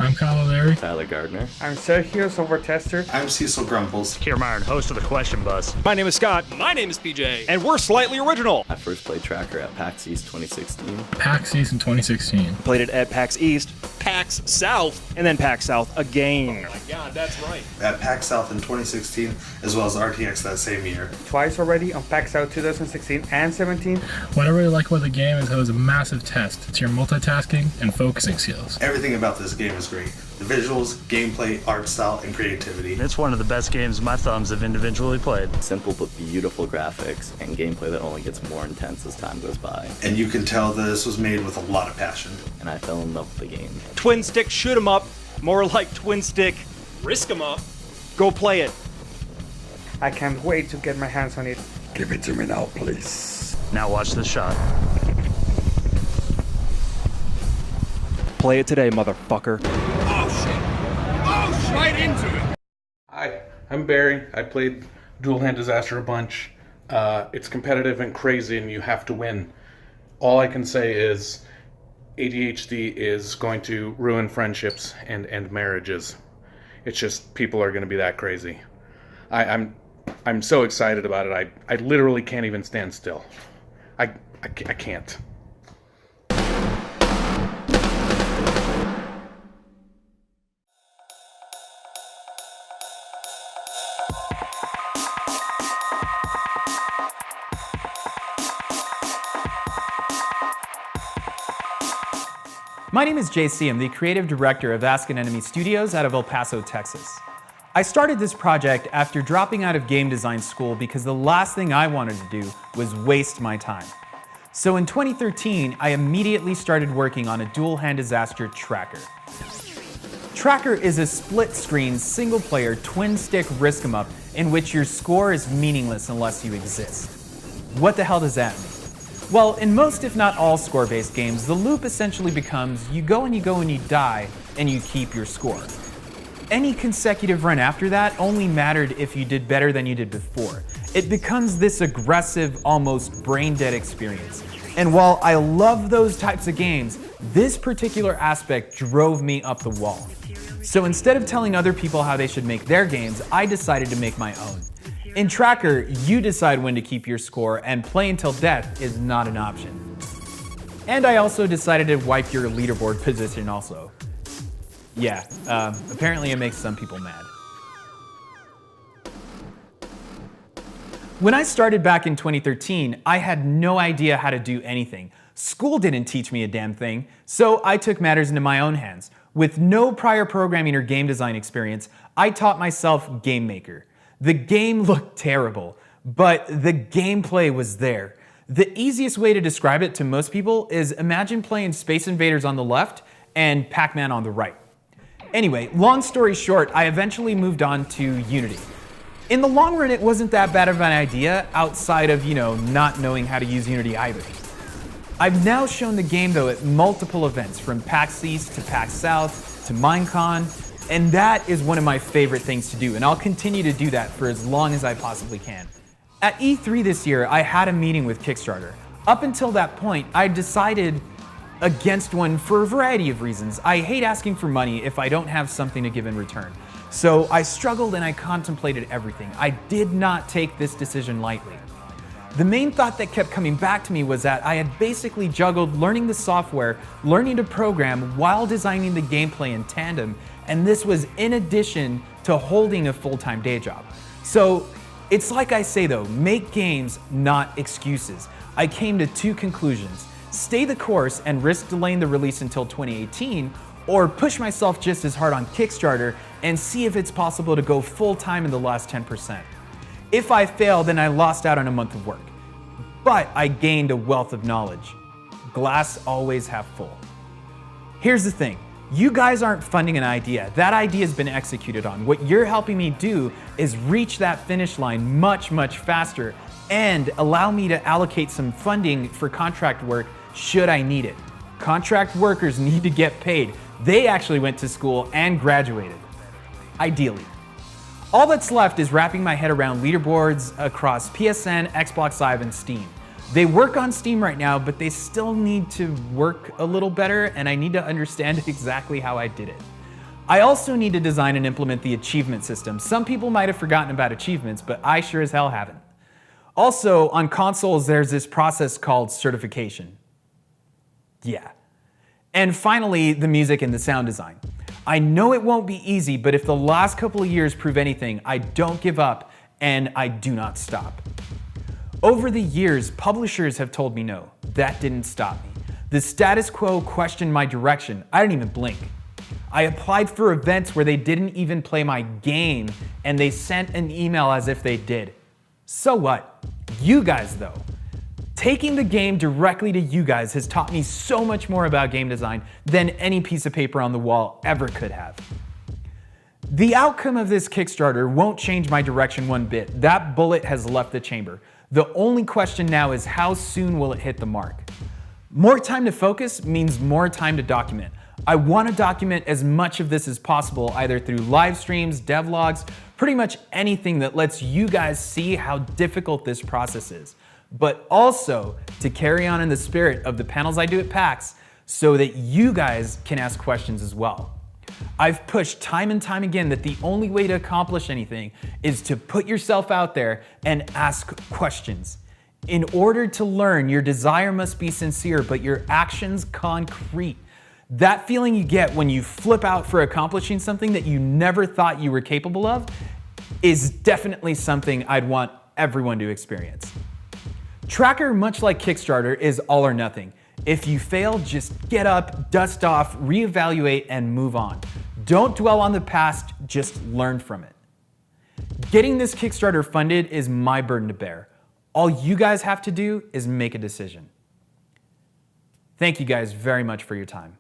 I'm Kyle O'Leary. Tyler Gardner. I'm Sergio, software tester. I'm Cecil Grumples. Kiermaier, host of the Question Bus. My name is Scott. My name is PJ. And we're slightly original. I first played Tracker at PAX East 2016. PAX East in 2016. Played it at PAX East. PAX South. And then PAX South again. Oh my god, that's right. At PAX South in 2016, as well as RTX that same year. Twice already on PAX South 2016 and 17. What I really like about the game is how it's a massive test to your multitasking and focusing skills. Everything about this game is great. The visuals, gameplay, art style, and creativity. It's one of the best games my thumbs have individually played. Simple but beautiful graphics and gameplay that only gets more intense as time goes by. And you can tell that this was made with a lot of passion. And I fell in love with the game. Twin stick shoot 'em up. More like twin stick Risk 'em up. go play it. I can't wait to get my hands on it. Give it to me now, please. Now watch this shot. Play it today, motherfucker. Oh shit. Oh shit. Right into it. Hi, I'm Barry. I played Dual Hand Disaster a bunch. It's competitive and crazy and you have to win. All I can say is ADHD is going to ruin friendships and marriages. It's just people are going to be that crazy. I'm so excited about it. I literally can't even stand still. I can't. My name is JC. I'm the creative director of Ask an Enemy Studios out of El Paso, Texas. I started this project after dropping out of game design school because the last thing I wanted to do was waste my time. So in 2013, I immediately started working on a Dual Hand Disaster Tracker. Tracker is a split-screen, single-player, twin-stick risk 'em up in which your score is meaningless unless you exist. What the hell does that mean? Well, in most if not all score-based games, the loop essentially becomes you go and you die, and you keep your score. Any consecutive run after that only mattered if you did better than you did before. It becomes this aggressive, almost brain-dead experience. And while I love those types of games, this particular aspect drove me up the wall. So instead of telling other people how they should make their games, I decided to make my own. In Tracker, you decide when to keep your score, and play until death is not an option. And I also decided to wipe your leaderboard position also. Yeah, apparently it makes some people mad. When I started back in 2013, I had no idea how to do anything. School didn't teach me a damn thing, so I took matters into my own hands. With no prior programming or game design experience, I taught myself Game Maker. The game looked terrible, but the gameplay was there. The easiest way to describe it to most people is imagine playing Space Invaders on the left and Pac-Man on the right. Anyway, long story short, I eventually moved on to Unity. In the long run, it wasn't that bad of an idea outside of, not knowing how to use Unity either. I've now shown the game though at multiple events, from PAX East to PAX South to Minecon, and that is one of my favorite things to do, and I'll continue to do that for as long as I possibly can. At E3 this year, I had a meeting with Kickstarter. Up until that point, I decided against one for a variety of reasons. I hate asking for money if I don't have something to give in return. So I struggled and I contemplated everything. I did not take this decision lightly. The main thought that kept coming back to me was that I had basically juggled learning the software, learning to program, while designing the gameplay in tandem, and this was in addition to holding a full-time day job. So it's like I say though, make games, not excuses. I came to two conclusions: stay the course and risk delaying the release until 2018, or push myself just as hard on Kickstarter and see if it's possible to go full-time in the last 10%. If I fail, then I lost out on a month of work. But I gained a wealth of knowledge. Glass always half full. Here's the thing. You guys aren't funding an idea. That idea has been executed on. What you're helping me do is reach that finish line much, much faster and allow me to allocate some funding for contract work should I need it. Contract workers need to get paid. They actually went to school and graduated. Ideally. All that's left is wrapping my head around leaderboards across PSN, Xbox Live, and Steam. They work on Steam right now, but they still need to work a little better, and I need to understand exactly how I did it. I also need to design and implement the achievement system. Some people might have forgotten about achievements, but I sure as hell haven't. Also, on consoles, there's this process called certification. Yeah. And finally, the music and the sound design. I know it won't be easy, but if the last couple of years prove anything, I don't give up and I do not stop. Over the years, publishers have told me no. That didn't stop me. The status quo questioned my direction. I didn't even blink. I applied for events where they didn't even play my game and they sent an email as if they did. So what? You guys though. Taking the game directly to you guys has taught me so much more about game design than any piece of paper on the wall ever could have. The outcome of this Kickstarter won't change my direction one bit. That bullet has left the chamber. The only question now is how soon will it hit the mark? More time to focus means more time to document. I want to document as much of this as possible, either through live streams, devlogs, pretty much anything that lets you guys see how difficult this process is, but also to carry on in the spirit of the panels I do at PAX so that you guys can ask questions as well. I've pushed time and time again that the only way to accomplish anything is to put yourself out there and ask questions. In order to learn, your desire must be sincere, but your actions concrete. That feeling you get when you flip out for accomplishing something that you never thought you were capable of is definitely something I'd want everyone to experience. Tracker, much like Kickstarter, is all or nothing. If you fail, just get up, dust off, reevaluate, and move on. Don't dwell on the past, just learn from it. Getting this Kickstarter funded is my burden to bear. All you guys have to do is make a decision. Thank you guys very much for your time.